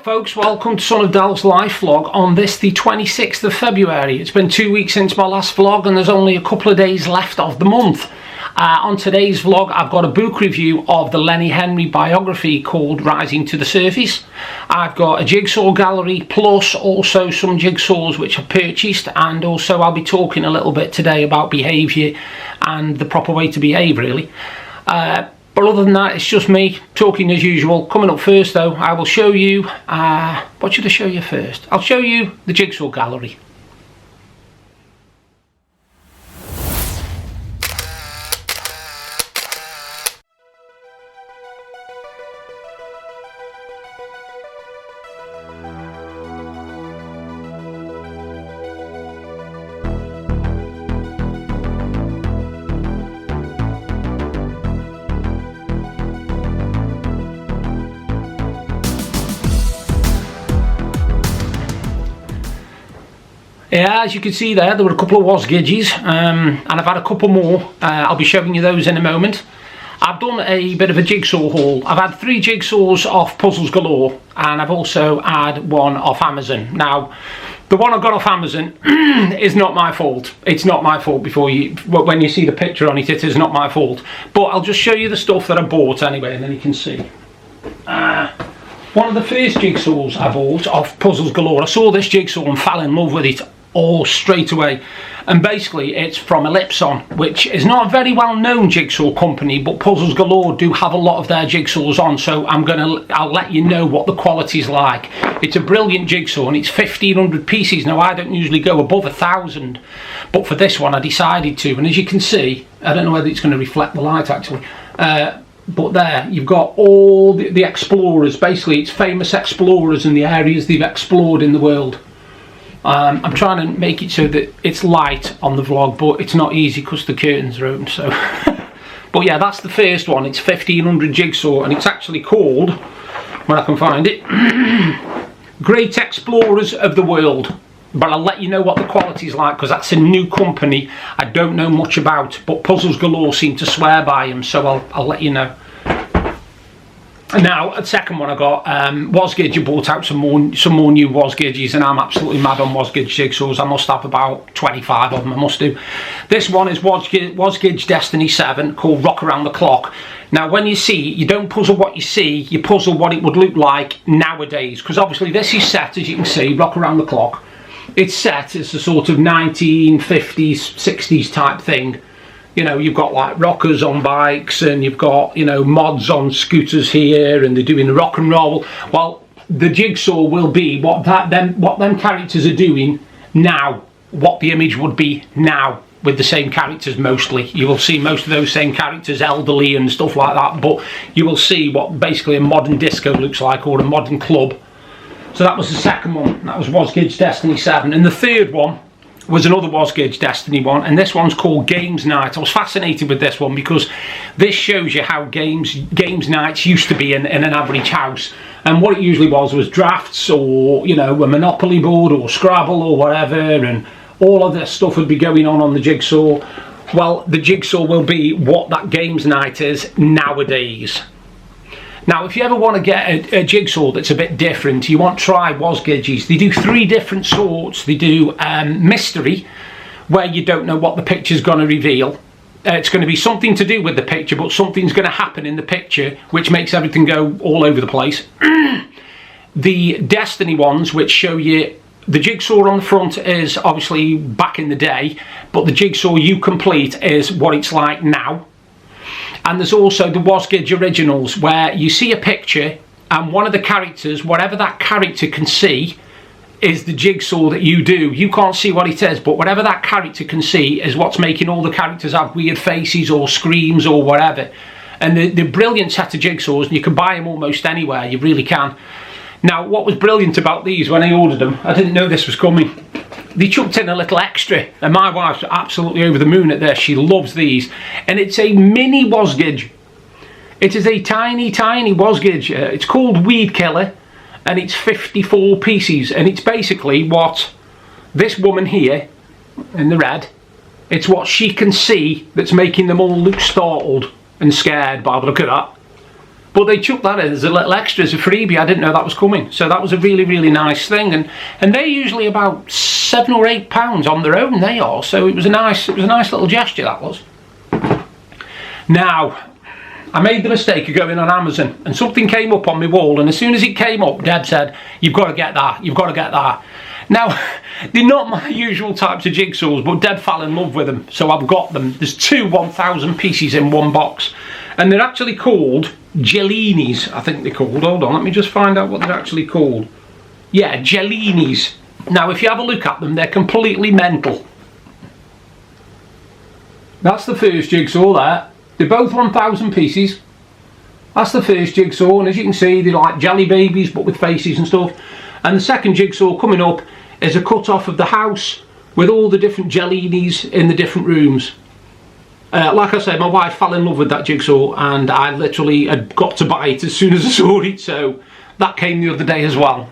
folks, welcome to Sonofdel's live vlog on this, the 26th of February. It's been 2 weeks since my last vlog and there's only a couple of days left of the month. On today's vlog I've got a book review of the Lenny biography called Rising to the Surface. I've got a jigsaw gallery plus also some jigsaws which I've purchased, and also I'll be talking a little bit today about behaviour and the proper way to behave really. But other than that, it's just me talking as usual. Coming up first though, I will show you, what should I show you first? I'll show you the jigsaw gallery. Yeah, as you can see there were a couple of wasgidges, and I've had a couple more. I'll be showing you those in a moment. I've done a bit of a jigsaw haul. I've had 3 jigsaws off Puzzles Galore, and I've also had one off Amazon. Now, the one I got off Amazon is not my fault. It's not my fault. When you see the picture on it, it is not my fault. But I'll just show you the stuff that I bought anyway, and then you can see. One of the first jigsaws I bought off Puzzles Galore, I saw this jigsaw and fell in love with it all straight away, and basically it's from Ellipson, which is not a very well known jigsaw company, but Puzzles Galore do have a lot of their jigsaws on, so I'll let you know what the quality's like. It's a brilliant jigsaw and it's 1,500 pieces. Now I don't usually go above 1,000, but for this one I decided to, and as you can see, I don't know whether it's going to reflect the light actually, but there you've got all the explorers. Basically it's famous explorers and the areas they've explored in the world. I'm trying to make it so that it's light on the vlog, but it's not easy because the curtains are open, so but yeah, that's the first one. It's 1,500 jigsaw and it's actually called, when I can find it, Great Explorers of the World. But I'll let you know what the quality's like because that's a new company I don't know much about, but Puzzles Galore seem to swear by them, so I'll let you know. Now, the second one I got, wasgidge. I bought out some more new wasgidges, and I'm absolutely mad on wasgidge jigsaws. I must have about 25 of them, I must do. This one is wasgidge Destiny 7, called Rock Around the Clock. Now, when you see it, you don't puzzle what you see, you puzzle what it would look like nowadays, because obviously this is set, as you can see, Rock Around the Clock. It's set as a sort of 1950s, 60s type thing. You know, you've got like rockers on bikes, and you've got, you know, mods on scooters here, and they're doing the rock and roll. Well, the jigsaw will be what them characters are doing now, what the image would be now with the same characters mostly. You will see most of those same characters elderly and stuff like that, but you will see what basically a modern disco looks like, or a modern club. So that was the second one. That was wasgidge Destiny 7. And the third one was another wasgidge Destiny one, and this one's called Games Night. I was fascinated with this one because this shows you how games nights used to be in an average house, and what it usually was drafts, or, you know, a Monopoly board or Scrabble or whatever, and all of this stuff would be going on the jigsaw. Well, the jigsaw will be what that games night is nowadays. Now, if you ever want to get a jigsaw that's a bit different, you want to try wasgidges. They do 3 different sorts. They do mystery, where you don't know what the picture's going to reveal. It's going to be something to do with the picture, but something's going to happen in the picture, which makes everything go all over the place. The Destiny ones, which show you the jigsaw on the front is obviously back in the day, but the jigsaw you complete is what it's like now. And there's also the wasgidge originals, where you see a picture and one of the characters, whatever that character can see, is the jigsaw that you do. You can't see what it is, but whatever that character can see is what's making all the characters have weird faces or screams or whatever. And they're brilliant set of jigsaws, and you can buy them almost anywhere, you really can. Now, what was brilliant about these when I ordered them, I didn't know this was coming. They chucked in a little extra, and my wife's absolutely over the moon at this. She loves these, and it's a mini wasgidge. It is a tiny wasgidge. It's called Weed Killer, and it's 54 pieces, and it's basically what this woman here in the red, it's what she can see that's making them all look startled and scared by the look at that. But they chucked that in as a little extra, as a freebie. I didn't know that was coming. So that was a really, really nice thing. And they're usually about £7 or £8 on their own, they are. So it was a nice little gesture, that was. Now, I made the mistake of going on Amazon, and something came up on my wall, and as soon as it came up, Deb said, "You've got to get that, you've got to get that." Now, they're not my usual types of jigsaws, but Deb fell in love with them, so I've got them. There's two 1,000 pieces in one box, and they're actually called Gellinis, I think they're called. Hold on, let me just find out what they're actually called. Yeah, Gellinis. Now, if you have a look at them, they're completely mental. That's the first jigsaw there. They're both 1,000 pieces. That's the first jigsaw, and as you can see, they're like jelly babies, but with faces and stuff. And the second jigsaw coming up is a cut off of the house with all the different Gellinis in the different rooms. Like I said, my wife fell in love with that jigsaw, and I literally had got to buy it as soon as I saw it, so that came the other day as well.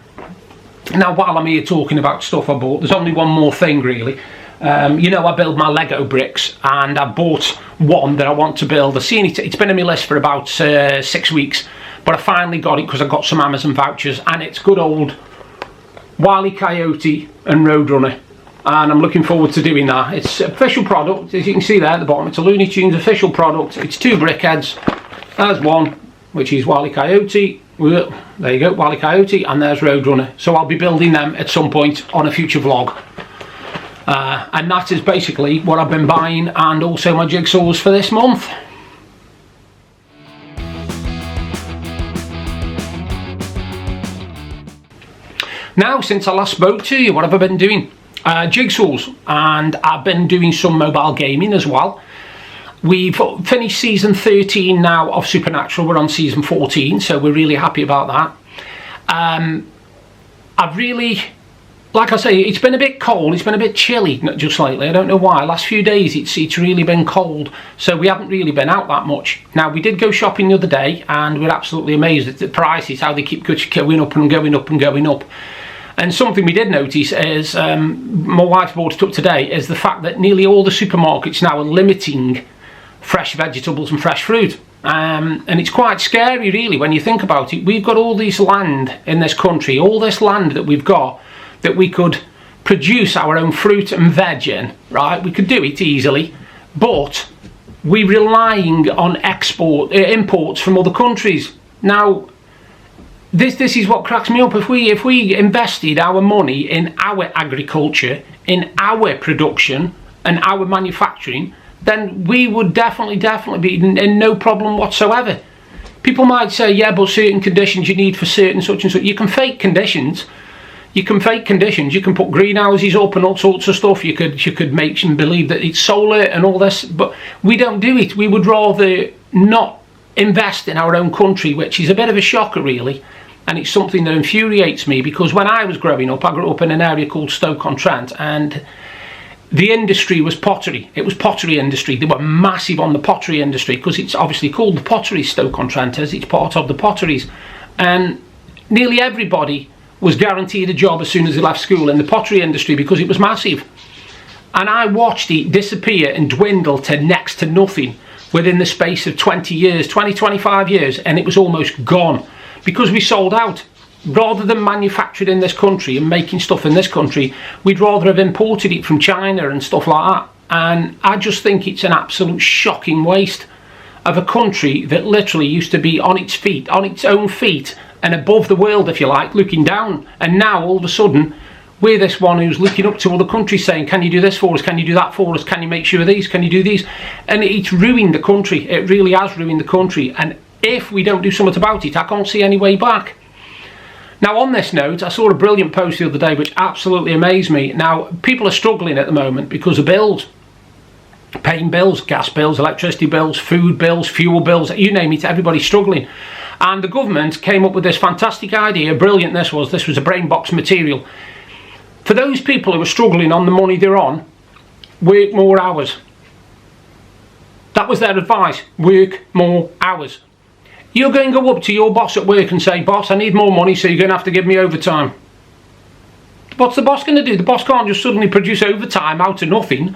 Now, while I'm here talking about stuff I bought, there's only one more thing really. You know, I build my Lego bricks, and I bought one that I want to build. I've seen it, it's been on my list for about 6 weeks, but I finally got it because I got some Amazon vouchers, and it's good old Wile E. Coyote and Roadrunner, and I'm looking forward to doing that. It's an official product, as you can see there at the bottom. It's a Looney Tunes official product. It's 2 brickheads. There's one, which is Wile E. Coyote. There you go, Wile E. Coyote, and there's Roadrunner. So I'll be building them at some point on a future vlog. And that is basically what I've been buying, and also my jigsaws for this month. Now, since I last spoke to you, what have I been doing? Jigsaws, and I've been doing some mobile gaming as well. We've finished season 13 now of Supernatural. We're on season 14, so we're really happy about that. I've really, like I say, it's been a bit cold, it's been a bit chilly just lately. I don't know why. Last few days it's really been cold, so we haven't really been out that much. Now, we did go shopping the other day, and we're absolutely amazed at the prices, how they keep going up and going up and going up. And something we did notice is, my wife brought it up today, is the fact that nearly all the supermarkets now are limiting fresh vegetables and fresh fruit. And it's quite scary really when you think about it. We've got all this land in this country, all this land that we've got, that we could produce our own fruit and veg in, right? We could do it easily, but we're relying on imports from other countries. Now, this is what cracks me up. If we invested our money in our agriculture, in our production and our manufacturing, then we would definitely be in no problem whatsoever. People might say, yeah, but certain conditions you need for certain such and such. You can fake conditions. You can put greenhouses up and all sorts of stuff. You could make them believe that it's solar and all this, but we don't do it. We would rather not invest in our own country, which is a bit of a shocker really. And it's something that infuriates me, because when I was growing up, I grew up in an area called Stoke-on-Trent, and the industry was pottery. It was pottery industry. They were massive on the pottery industry, because it's obviously called the pottery Stoke-on-Trent, as it's part of the potteries. And nearly everybody was guaranteed a job as soon as they left school in the pottery industry, because it was massive. And I watched it disappear and dwindle to next to nothing within the space of 20 years, 25 years, and it was almost gone. Because we sold out. Rather than manufactured in this country and making stuff in this country, we'd rather have imported it from China and stuff like that. And I just think it's an absolute shocking waste of a country that literally used to be on its feet, on its own feet, and above the world, if you like, looking down. And now all of a sudden we're this one who's looking up to other countries saying, can you do this for us, can you do that for us, can you make sure of these, can you do these? And it's ruined the country. It really has ruined the country. And if we don't do something about it, I can't see any way back. Now, on this note, I saw a brilliant post the other day which absolutely amazed me. Now, people are struggling at the moment because of bills. Paying bills, gas bills, electricity bills, food bills, fuel bills, you name it, everybody's struggling. And the government came up with this fantastic idea, brilliant this was a brain box material. For those people who are struggling on the money they're on, work more hours. That was their advice, work more hours. You're going to go up to your boss at work and say, boss, I need more money, so you're going to have to give me overtime. What's the boss going to do? The boss can't just suddenly produce overtime out of nothing.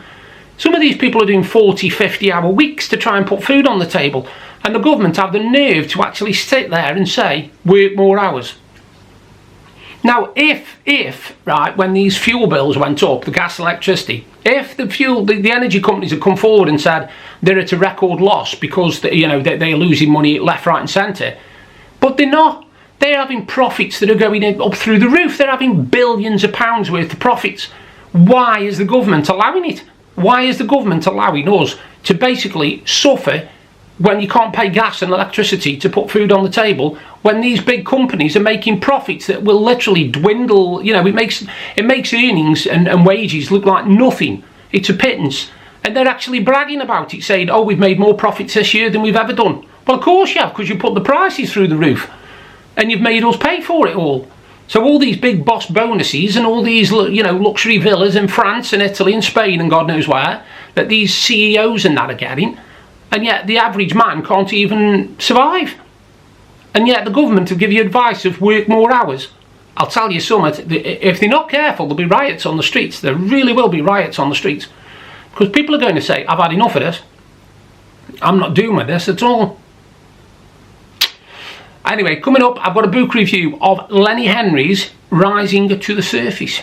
Some of these people are doing 40, 50 hour weeks to try and put food on the table. And the government have the nerve to actually sit there and say, work more hours. Now, if right, when these fuel bills went up, the gas and electricity, if the energy companies had come forward and said they're at a record loss because they're losing money left, right and centre, but they're not. They're having profits that are going up through the roof. They're having billions of pounds worth of profits. Why is the government allowing it? Why is the government allowing us to basically suffer when you can't pay gas and electricity to put food on the table, when these big companies are making profits that will literally dwindle? It makes earnings and wages look like nothing. It's a pittance. And they're actually bragging about it, saying, oh, we've made more profits this year than we've ever done. Well, of course you have, because you put the prices through the roof and you've made us pay for it all. So all these big boss bonuses and all these luxury villas in France and Italy and Spain and God knows where that these CEOs and that are getting, and yet the average man can't even survive. And yet the government will give you advice of work more hours. I'll tell you something, if they're not careful, there'll be riots on the streets. There really will be riots on the streets. Because people are going to say, I've had enough of this. I'm not doing with this at all. Anyway, coming up, I've got a book review of Lenny Henry's Rising to the Surface.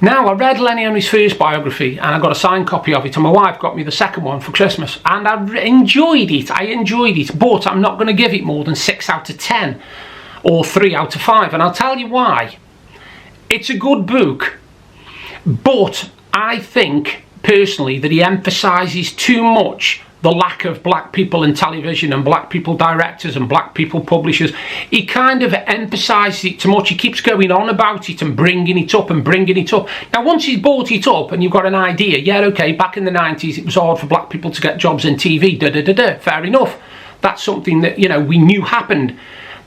Now, I read Lenny Henry's first biography and I got a signed copy of it, and my wife got me the second one for Christmas, and I enjoyed it, but I'm not going to give it more than 6 out of 10 or 3 out of 5, and I'll tell you why. It's a good book, but I think personally that he emphasises too much the lack of black people in television and black people directors and black people publishers. He kind of emphasises it too much. He keeps going on about it and bringing it up. Now, once he's brought it up and you've got an idea, yeah, okay, back in the 90s it was hard for black people to get jobs in TV, fair enough. That's something that, we knew happened.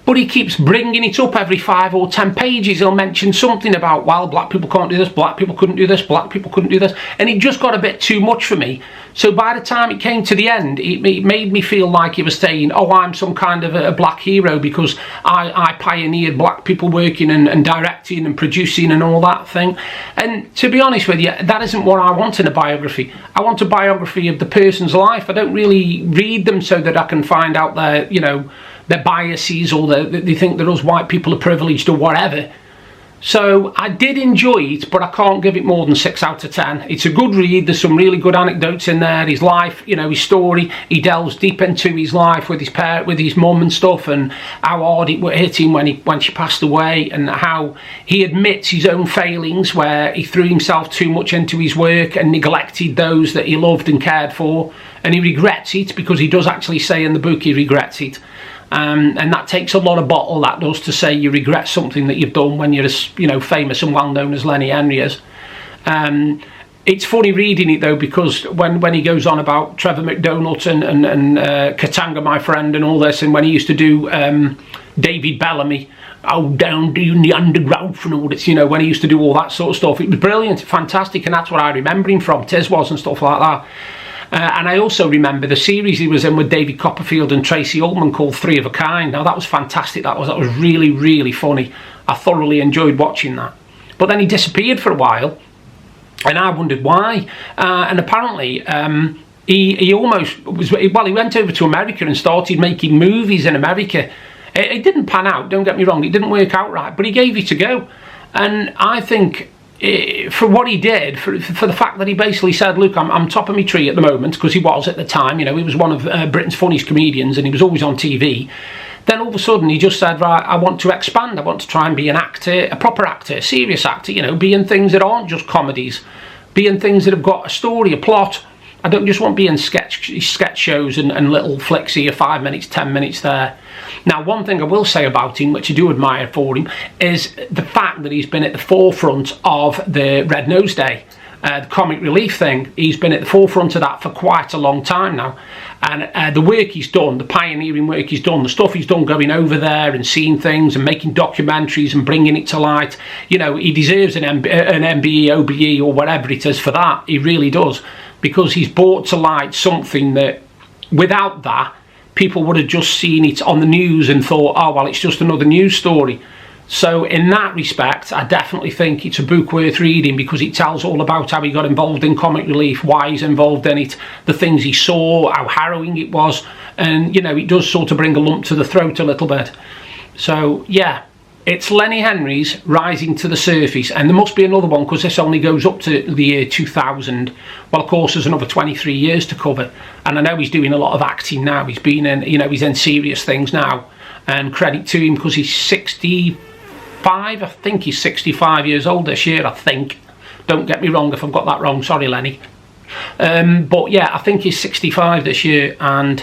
But he keeps bringing it up every 5 or 10 pages. He'll mention something about, well, black people can't do this, black people couldn't do this, black people couldn't do this. And it just got a bit too much for me. So by the time it came to the end, it made me feel like he was saying, oh, I'm some kind of a black hero because I pioneered black people working and directing and producing and all that thing. And to be honest with you, that isn't what I want in a biography. I want a biography of the person's life. I don't really read them so that I can find out their biases, or they think that us white people are privileged or whatever. So I did enjoy it, but I can't give it more than 6 out of 10. It's a good read. There's some really good anecdotes in there. His life, his story. He delves deep into his life with his parent, with his mum and stuff, and how hard it hit him when she passed away, and how he admits his own failings, where he threw himself too much into his work and neglected those that he loved and cared for, and he regrets it, because he does actually say in the book he regrets it. And that takes a lot of bottle, that does, to say you regret something that you've done when you're as famous and well known as Lenny Henry is. It's funny reading it though, because when he goes on about Trevor McDonald and Katanga, my friend, and all this, and when he used to do David Bellamy, down in the underground and all this, when he used to do all that sort of stuff, it was brilliant, fantastic, and that's what I remember him from, Tiz was and stuff like that. And I also remember the series he was in with David Copperfield and Tracy Ullman called Three of a Kind. Now that was fantastic. That was really, really funny. I thoroughly enjoyed watching that. But then he disappeared for a while, and I wondered why. And apparently he almost was. Well, he went over to America and started making movies in America. It didn't pan out. Don't get me wrong. It didn't work out right, but he gave it a go. And I think, for what he did, for the fact that he basically said, look, I'm top of my tree at the moment, because he was at the time, he was one of Britain's funniest comedians and he was always on TV. Then all of a sudden he just said, right, I want to expand, I want to try and be an actor, a proper actor, a serious actor, be in things that aren't just comedies, be in things that have got a story, a plot. I don't just want to be in sketch shows and little flicks here, 5 minutes, 10 minutes there. Now, one thing I will say about him, which I do admire for him, is the fact that he's been at the forefront of the Red Nose Day, the comic relief thing. He's been at the forefront of that for quite a long time now. And the work he's done, the pioneering work he's done, the stuff he's done going over there and seeing things and making documentaries and bringing it to light, he deserves an MBE, OBE or whatever it is for that. He really does. Because he's brought to light something that, without that, people would have just seen it on the news and thought, oh, well, it's just another news story. So in that respect, I definitely think it's a book worth reading, because it tells all about how he got involved in comic relief, why he's involved in it, the things he saw, how harrowing it was, and you know, it does sort of bring a lump to the throat a little bit. So yeah, it's Lenny Henry's Rising to the Surface, and there must be another one, because this only goes up to the year 2000. Well, of course, there's another 23 years to cover, and I know he's doing a lot of acting now. He's been in, you know, he's in serious things now, and credit to him, because he's 65. I think he's 65 years old this year, I think. Don't get me wrong if I've got that wrong, sorry Lenny. But yeah, I think he's 65 this year, and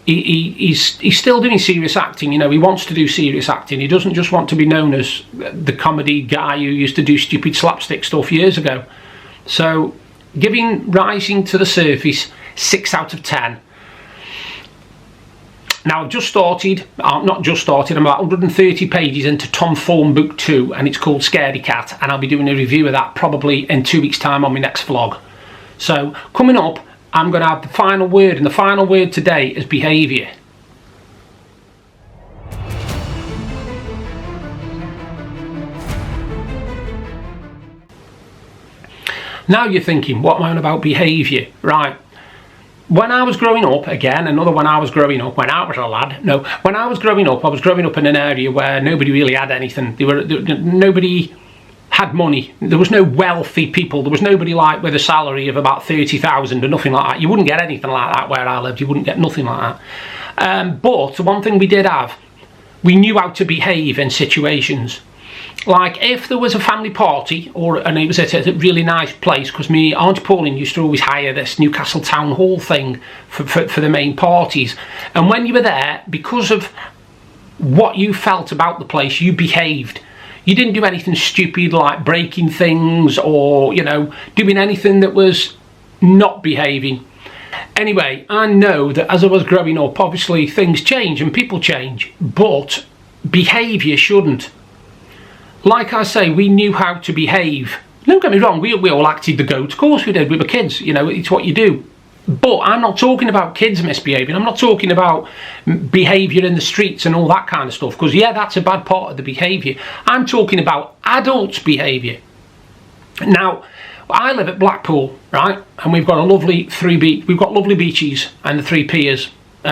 he's still doing serious acting. You know, he wants to do serious acting. He doesn't just want to be known as the comedy guy who used to do stupid slapstick stuff years ago. So giving Rising to the Surface 6 out of 10. Now I've just started, not just started, I'm about 130 pages into Tom Thorne book 2, and it's called Scaredy Cat, and I'll be doing a review of that probably in 2 weeks time on my next vlog. So coming up, I'm going to have the final word, and the final word today is behaviour. Now you're thinking, what am I on about behaviour? Right. When I was growing up, again, another when I was growing up, when I was a lad, no, when I was growing up in an area where nobody really had anything. Nobody had money. There was no wealthy people. There was nobody like with a salary of about 30,000 or nothing like that. You wouldn't get anything like that where I lived. You wouldn't get nothing like that. But one thing we did have, we knew how to behave in situations. Like if there was a family party, and it was at a really nice place, because me Aunt Pauline used to always hire this Newcastle Town Hall thing for the main parties, and when you were there, because of what you felt about the place, you behaved. You didn't do anything stupid like breaking things or, you know, doing anything that was not behaving. Anyway, I know that as I was growing up, obviously things change and people change, but behaviour shouldn't. Like I say, we knew how to behave. Don't get me wrong, we all acted the goat. Of course we did, we were kids, you know, it's what you do. But I'm not talking about kids misbehaving. I'm not talking about behaviour in the streets and all that kind of stuff, because yeah, that's a bad part of the behaviour. I'm talking about adults' behaviour. Now, I live at Blackpool, right, and we've got a lovely we've got lovely beaches and the 3 piers,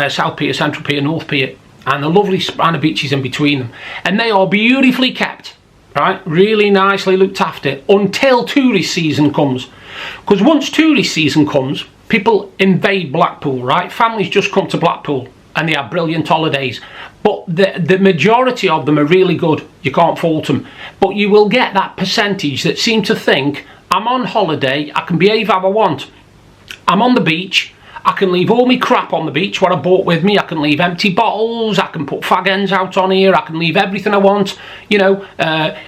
South Pier, Central Pier, North Pier, and the lovely span of beaches in between them, and they are beautifully kept. Right, really nicely looked after until tourist season comes. Because once tourist season comes, people invade Blackpool, right? Families just come to Blackpool and they have brilliant holidays. But the majority of them are really good. You can't fault them. But you will get that percentage that seem to think, I'm on holiday, I can behave how I want. I'm on the beach, I can leave all my crap on the beach, what I bought with me. I can leave empty bottles, I can put fag ends out on here, I can leave everything I want. You know,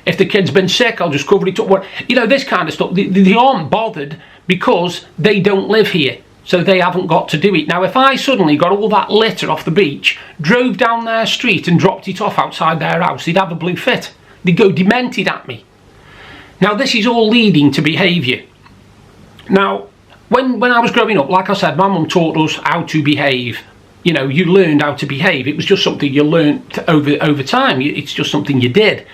if the kid's been sick, I'll just cover it up. You know, this kind of stuff. They aren't bothered because they don't live here, so they haven't got to do it. Now, if I suddenly got all that litter off the beach, drove down their street and dropped it off outside their house, they'd have a blue fit. They'd go demented at me. Now, this is all leading to behaviour. Now, when I was growing up, like I said, my mum taught us how to behave. You know, you learned how to behave. It was just something you learned over time. It's just something you did.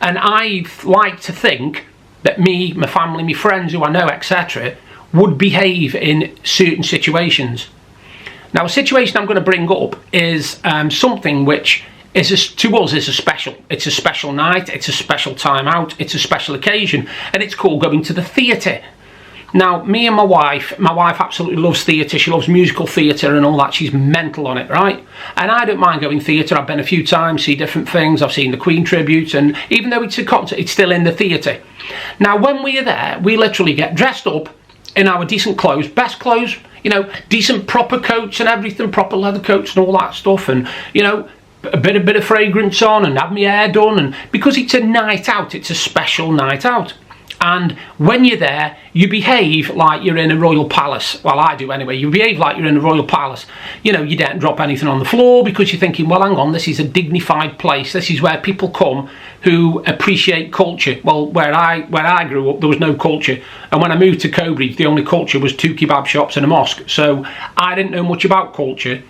And I like to think that me, my family, my friends who I know, etc., would behave in certain situations. Now, a situation I'm going to bring up is something which is to us is a special. It's a special night. It's a special time out. It's a special occasion, and it's called going to the theatre. Now, me and my wife absolutely loves theatre. She loves musical theatre and all that. She's mental on it, right? And I don't mind going theatre. I've been a few times, see different things. I've seen the Queen tribute, and even though it's a concert, it's still in the theatre. Now, when we are there, we literally get dressed up in our decent clothes, best clothes, you know, decent proper coats and everything, proper leather coats and all that stuff, and, you know, a bit of fragrance on and have my hair done, and because it's a night out, it's a special night out. And when you're there, you behave like you're in a royal palace. Well, I do anyway. You behave like you're in a royal palace. You know, you don't drop anything on the floor because you're thinking, well, hang on, this is a dignified place. This is where people come who appreciate culture. Well, where I grew up, there was no culture. And when I moved to Cobridge, the only culture was 2 kebab shops and a mosque. So I didn't know much about culture.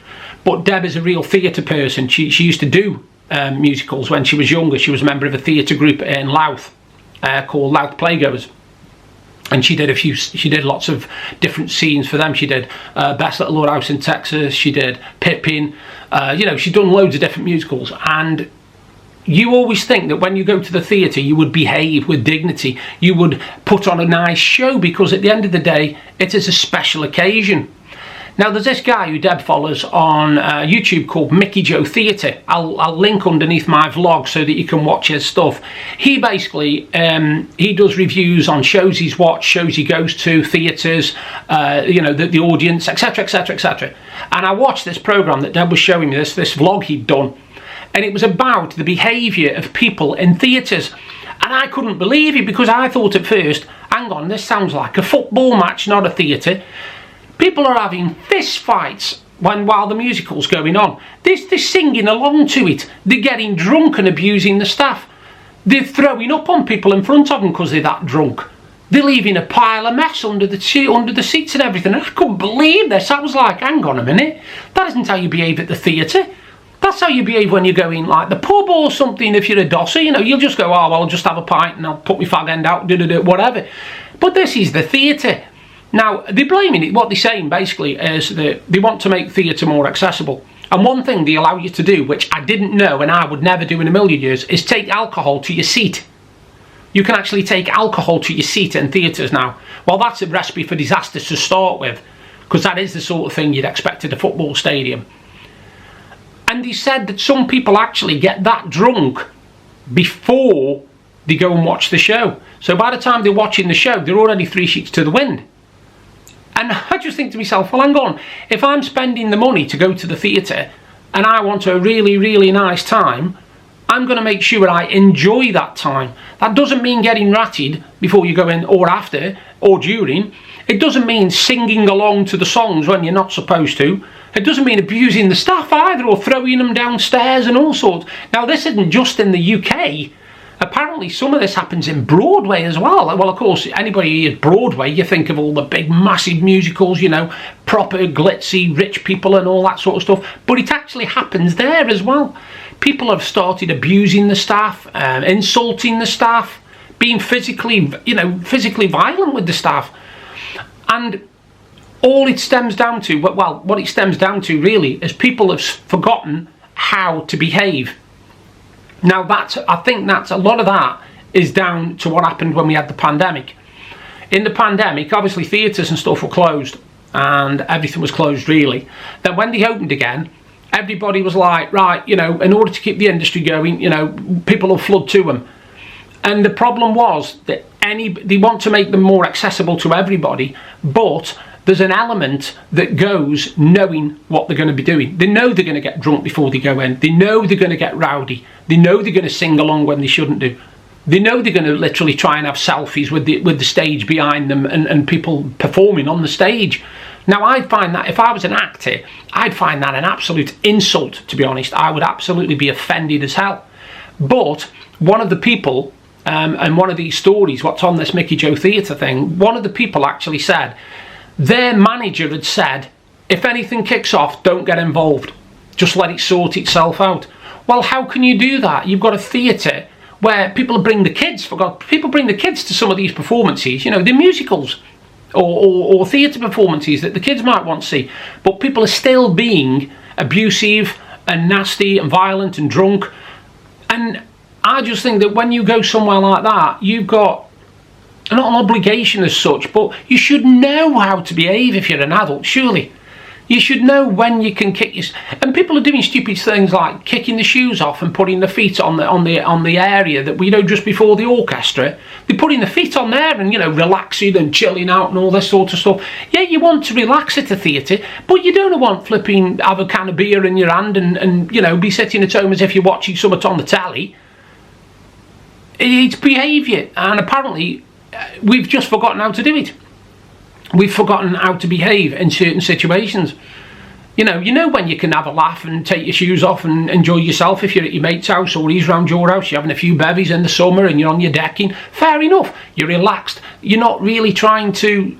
But Deb is a real theatre person. She used to do musicals when she was younger. She was a member of a theatre group in Louth called Louth Playgoers. And she did lots of different scenes for them. She did Best Little Old House in Texas. She did Pippin. She'd done loads of different musicals. And you always think that when you go to the theatre, you would behave with dignity. You would put on a nice show, because at the end of the day, it is a special occasion. Now, there's this guy who Deb follows on YouTube called Mickey Joe Theatre. I'll link underneath my vlog so that you can watch his stuff. He basically, he does reviews on shows he's watched, shows he goes to, theatres, the audience, etc, etc, etc. And I watched this programme that Deb was showing me, this vlog he'd done. And it was about the behaviour of people in theatres. And I couldn't believe it, because I thought at first, hang on, this sounds like a football match, not a theatre. People are having fist fights while the musical's going on. They're singing along to it. They're getting drunk and abusing the staff. They're throwing up on people in front of them because they're that drunk. They're leaving a pile of mess under the seats and everything. And I couldn't believe this. I was like, hang on a minute. That isn't how you behave at the theatre. That's how you behave when you go in like the pub or something. If you're a dosser, you'll just go, oh, well, I'll just have a pint and I'll put my fag end out, whatever. But this is the theatre. Now, they're blaming it. What they're saying basically is that they want to make theatre more accessible. And one thing they allow you to do, which I didn't know and I would never do in a million years, is take alcohol to your seat. You can actually take alcohol to your seat in theatres now. Well, that's a recipe for disaster to start with, because that is the sort of thing you'd expect at a football stadium. And he said that some people actually get that drunk before they go and watch the show. So by the time they're watching the show, they're already 3 sheets to the wind. And I just think to myself, well, hang on, if I'm spending the money to go to the theatre and I want a really, really nice time, I'm going to make sure I enjoy that time. That doesn't mean getting ratted before you go in, or after, or during. It doesn't mean singing along to the songs when you're not supposed to. It doesn't mean abusing the staff either, or throwing them downstairs and all sorts. Now, this isn't just in the UK. Apparently some of this happens in Broadway as well. Well, of course, anybody who hears Broadway, you think of all the big massive musicals, proper glitzy rich people and all that sort of stuff. But it actually happens there as well. People have started abusing the staff, insulting the staff, being physically violent with the staff. And all it stems down to, well, what it stems down to really is people have forgotten how to behave. Now, I think a lot of that is down to what happened when we had the pandemic. In the pandemic, obviously theatres and stuff were closed, and everything was closed really. Then when they opened again, everybody was like, right, in order to keep the industry going, people will flood to them. And the problem was that they want to make them more accessible to everybody, but there's an element that goes knowing what they're going to be doing. They know they're going to get drunk before they go in. They know they're going to get rowdy. They know they're going to sing along when they shouldn't do. They know they're going to literally try and have selfies with the stage behind them and people performing on the stage. Now, I'd find that, if I was an actor, I'd find that an absolute insult, to be honest. I would absolutely be offended as hell. But one of the people, and one of these stories, what's on this Mickey Joe Theatre thing, one of the people actually said, their manager had said, if anything kicks off, don't get involved. Just let it sort itself out. Well, how can you do that? You've got a theatre where people bring the kids, people bring the kids to some of these performances, the musicals or theatre performances that the kids might want to see. But people are still being abusive and nasty and violent and drunk. And I just think that when you go somewhere like that, you've got not an obligation as such, but you should know how to behave if you're an adult, surely. You should know when you can kick your... And people are doing stupid things like kicking the shoes off and putting the feet on the area that just before the orchestra. They're putting the feet on there and, relaxing and chilling out and all this sort of stuff. Yeah, you want to relax at a theatre, but you don't want have a can of beer in your hand and be sitting at home as if you're watching something on the telly. It's behaviour, and apparently we've just forgotten how to do it. We've forgotten how to behave in certain situations. You know when you can have a laugh and take your shoes off and enjoy yourself if you're at your mate's house or he's round your house, you're having a few bevies in the summer and you're on your decking. Fair enough, you're relaxed. You're not really trying to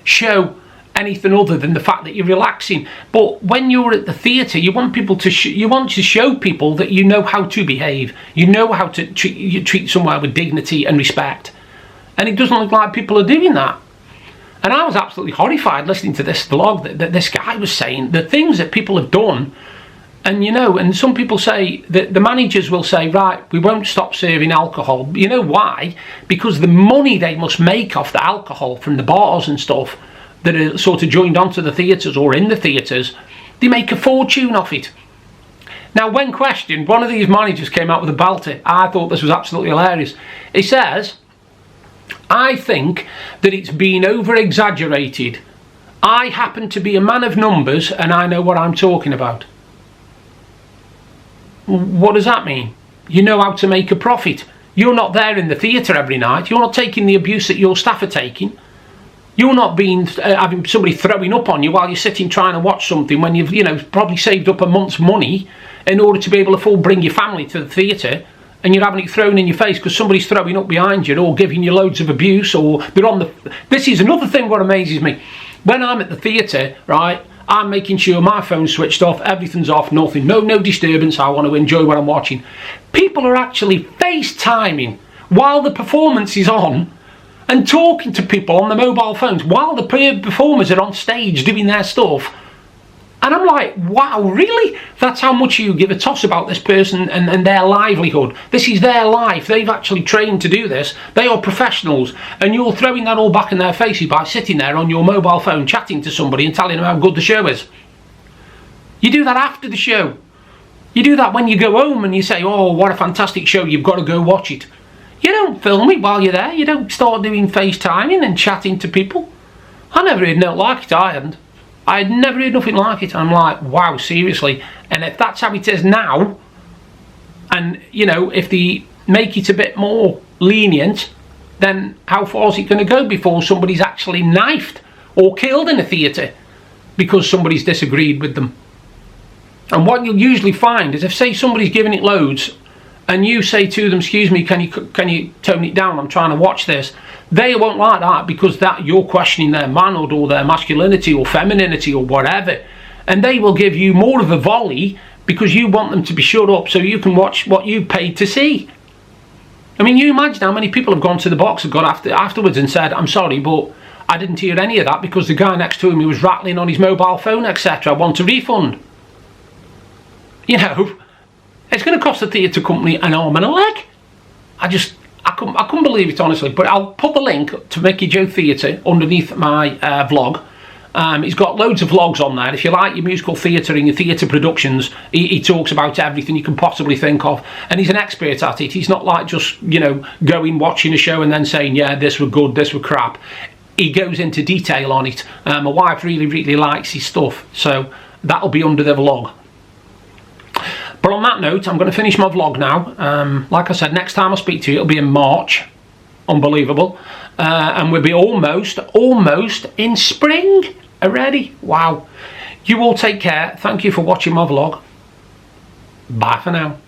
show anything other than the fact that you're relaxing. But when you're at the theatre, you want people to you want to show people that you know how to behave. You know how to treat somewhere with dignity and respect. And it doesn't look like people are doing that. And I was absolutely horrified listening to this vlog that this guy was saying the things that people have done. And you know, and some people say that the managers will say, right, we won't stop serving alcohol. You know why? Because the money they must make off the alcohol from the bars and stuff that are sort of joined onto the theatres or in the theatres, they make a fortune off it. Now, when questioned, one of these managers came out with a belter. I thought this was absolutely hilarious. He says, I think that it's been over-exaggerated. I happen to be a man of numbers and I know what I'm talking about. What does that mean? You know how to make a profit. You're not there in the theatre every night. You're not taking the abuse that your staff are taking. You're not being having somebody throwing up on you while you're sitting trying to watch something when you've, you know, probably saved up a month's money in order to be able to bring your family to the theatre, and you're having it thrown in your face because somebody's throwing up behind you or giving you loads of abuse, or they're on the... This is another thing what amazes me. When I'm at the theatre, right, I'm making sure my phone's switched off, everything's off, nothing, no disturbance, I want to enjoy what I'm watching. People are actually FaceTiming while the performance is on and talking to people on the mobile phones while the performers are on stage doing their stuff. And I'm like, wow, really? That's how much you give a toss about this person and their livelihood. This is their life. They've actually trained to do this. They are professionals. And you're throwing that all back in their faces by sitting there on your mobile phone chatting to somebody and telling them how good the show is. You do that after the show. You do that when you go home and you say, oh, what a fantastic show, you've got to go watch it. You don't film it while you're there. You don't start doing FaceTiming and chatting to people. I never heard nothing like it, I hadn't. I had never heard nothing like it. I'm like, wow, seriously. And if that's how it is now, and, you know, if they make it a bit more lenient, then how far is it going to go before somebody's actually knifed or killed in a theatre because somebody's disagreed with them? And what you'll usually find is if, say, somebody's giving it loads and you say to them, excuse me, can you tone it down, I'm trying to watch this, they won't like that because that you're questioning their manhood or their masculinity or femininity or whatever, and they will give you more of a volley because you want them to be shut up so you can watch what you paid to see. I mean, you imagine how many people have gone to the box and got afterwards and said, I'm sorry, but I didn't hear any of that because the guy next to him, he was rattling on his mobile phone, etc. I want a refund. You know, it's going to cost the theatre company an arm and a leg. I couldn't believe it, honestly. But I'll put the link to Mickey Joe Theatre underneath my vlog. He's got loads of vlogs on there. If you like your musical theatre and your theatre productions, he talks about everything you can possibly think of. And he's an expert at it. He's not like just, you know, going, watching a show and then saying, yeah, this were good, this were crap. He goes into detail on it. My wife really likes his stuff. So that'll be under the vlog. But on that note, I'm going to finish my vlog now. Like I said, next time I speak to you, it'll be in March. Unbelievable. And we'll be almost in spring already. Wow. You all take care. Thank you for watching my vlog. Bye for now.